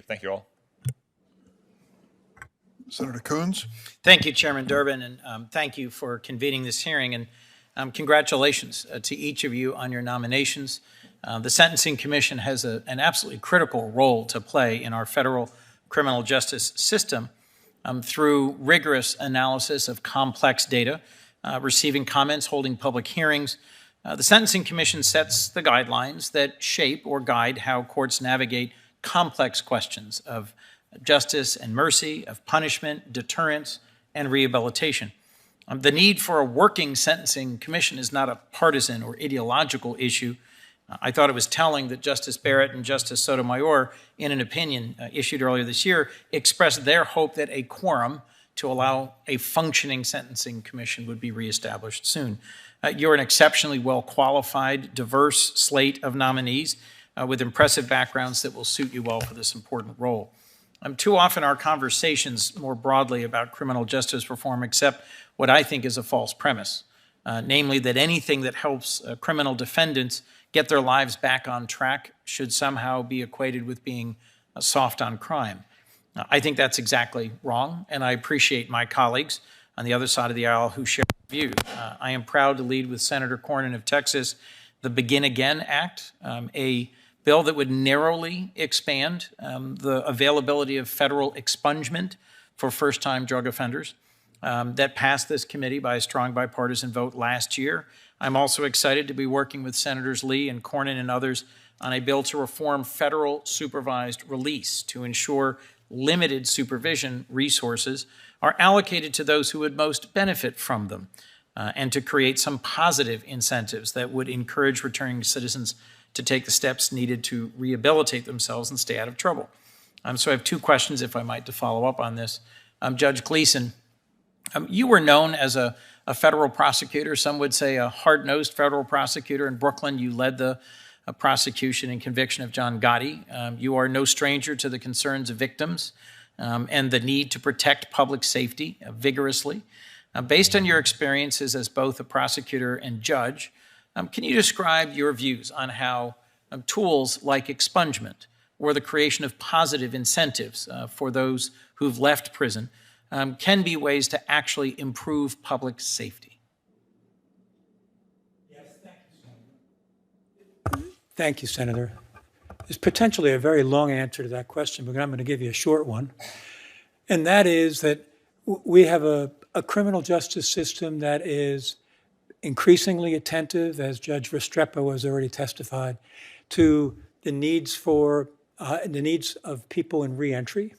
Thank you all. Senator Coons. Thank you, Chairman Durbin, and thank you for convening this hearing, and congratulations to each of you on your nominations. The Sentencing Commission has an absolutely critical role to play in our federal criminal justice system through rigorous analysis of complex data, receiving comments, holding public hearings. The Sentencing Commission sets the guidelines that shape or guide how courts navigate complex questions of justice and mercy, of punishment, deterrence, and rehabilitation. The need for a working sentencing commission is not a partisan or ideological issue. I thought it was telling that Justice Barrett and Justice Sotomayor, in an opinion issued earlier this year, expressed their hope that a quorum to allow a functioning sentencing commission would be reestablished soon. You're an exceptionally well-qualified, diverse slate of nominees with impressive backgrounds that will suit you well for this important role. Too often our conversations more broadly about criminal justice reform accept what I think is a false premise, namely that anything that helps criminal defendants get their lives back on track should somehow be equated with being soft on crime. I think that's exactly wrong, and I appreciate my colleagues on the other side of the aisle who share the view. I am proud to lead with Senator Cornyn of Texas the Begin Again Act, a bill that would narrowly expand the availability of federal expungement for first-time drug offenders that passed this committee by a strong bipartisan vote last year. I'm also excited to be working with Senators Lee and Cornyn and others on a bill to reform federal supervised release to ensure limited supervision resources are allocated to those who would most benefit from them and to create some positive incentives that would encourage returning citizens to take the steps needed to rehabilitate themselves and stay out of trouble. So I have two questions, if I might, to follow up on this. Judge Gleeson, you were known as a federal prosecutor, some would say a hard-nosed federal prosecutor. In Brooklyn, you led the prosecution and conviction of John Gotti. You are no stranger to the concerns of victims and the need to protect public safety vigorously. Based on your experiences as both a prosecutor and judge, can you describe your views on how tools like expungement or the creation of positive incentives for those who've left prison can be ways to actually improve public safety? Yes, thank you, Senator. Thank you, Senator. There's potentially a very long answer to that question, but I'm going to give you a short one. And that is that we have a criminal justice system that is increasingly attentive, as Judge Restrepo has already testified, to the needs of people in reentry.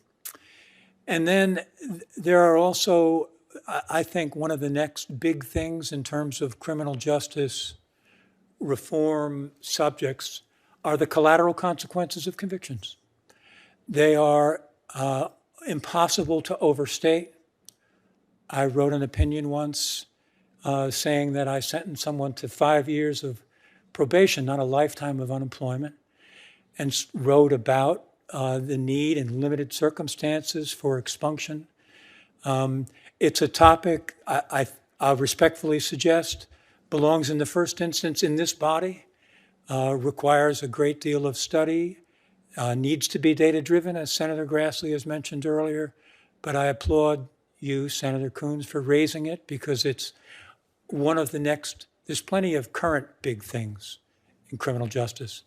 And then there are also, I think, one of the next big things in terms of criminal justice reform subjects are the collateral consequences of convictions. They are impossible to overstate. I wrote an opinion once saying that I sentenced someone to 5 years of probation, not a lifetime of unemployment, and wrote about the need in limited circumstances for expunction. It's a topic I respectfully suggest belongs in the first instance in this body, requires a great deal of study, needs to be data-driven, as Senator Grassley has mentioned earlier, but I applaud you, Senator Coons, for raising it because it's one of the next, there's plenty of current big things in criminal justice.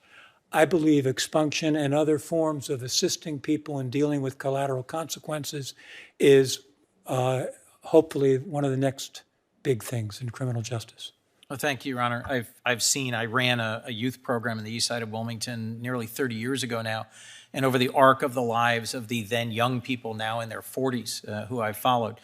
I believe expunction and other forms of assisting people in dealing with collateral consequences is hopefully one of the next big things in criminal justice. Well, thank you, Your Honor. I ran a youth program in the east side of Wilmington nearly 30 years ago now. And over the arc of the lives of the then young people now in their 40s who I followed,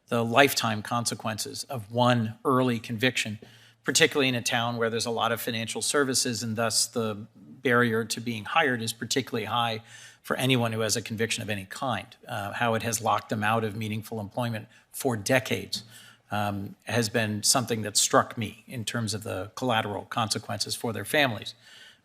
the lifetime consequences of one early conviction, particularly in a town where there's a lot of financial services and thus the barrier to being hired is particularly high for anyone who has a conviction of any kind. How it has locked them out of meaningful employment for decades has been something that struck me in terms of the collateral consequences for their families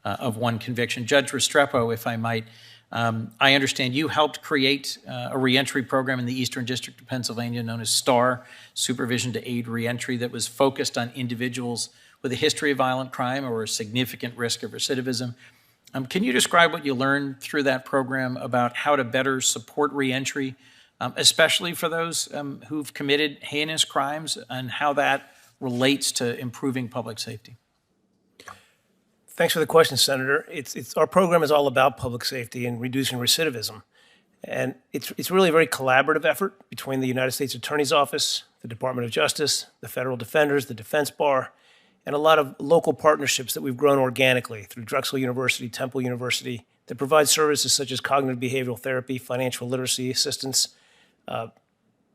of one conviction. Judge Restrepo, if I might, I understand you helped create a reentry program in the Eastern District of Pennsylvania known as STAR, Supervision to Aid Reentry, that was focused on individuals with a history of violent crime or a significant risk of recidivism. Can you describe what you learned through that program about how to better support reentry, especially for those who've committed heinous crimes, and how that relates to improving public safety? Thanks for the question, Senator. Our program is all about public safety and reducing recidivism. And it's really a very collaborative effort between the United States Attorney's Office, the Department of Justice, the federal defenders, the defense bar, and a lot of local partnerships that we've grown organically through Drexel University, Temple University, that provide services such as cognitive behavioral therapy, financial literacy assistance,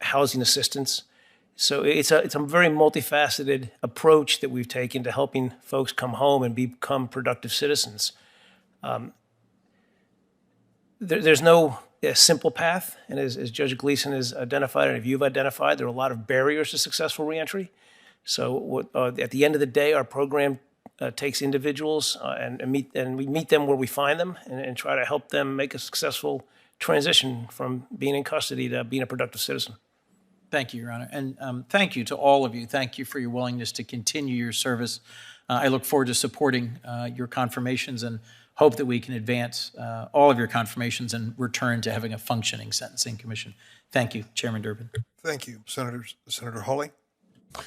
housing assistance. So it's a very multifaceted approach that we've taken to helping folks come home and become productive citizens. There's no simple path, and as Judge Gleason has identified and you've identified, there are a lot of barriers to successful reentry. So at the end of the day, our program takes individuals and we meet them where we find them and try to help them make a successful transition from being in custody to being a productive citizen. Thank you, Your Honor. And thank you to all of you. Thank you for your willingness to continue your service. I look forward to supporting your confirmations and hope that we can advance all of your confirmations and return to having a functioning sentencing commission. Thank you, Chairman Durbin. Thank you, Senator Hawley.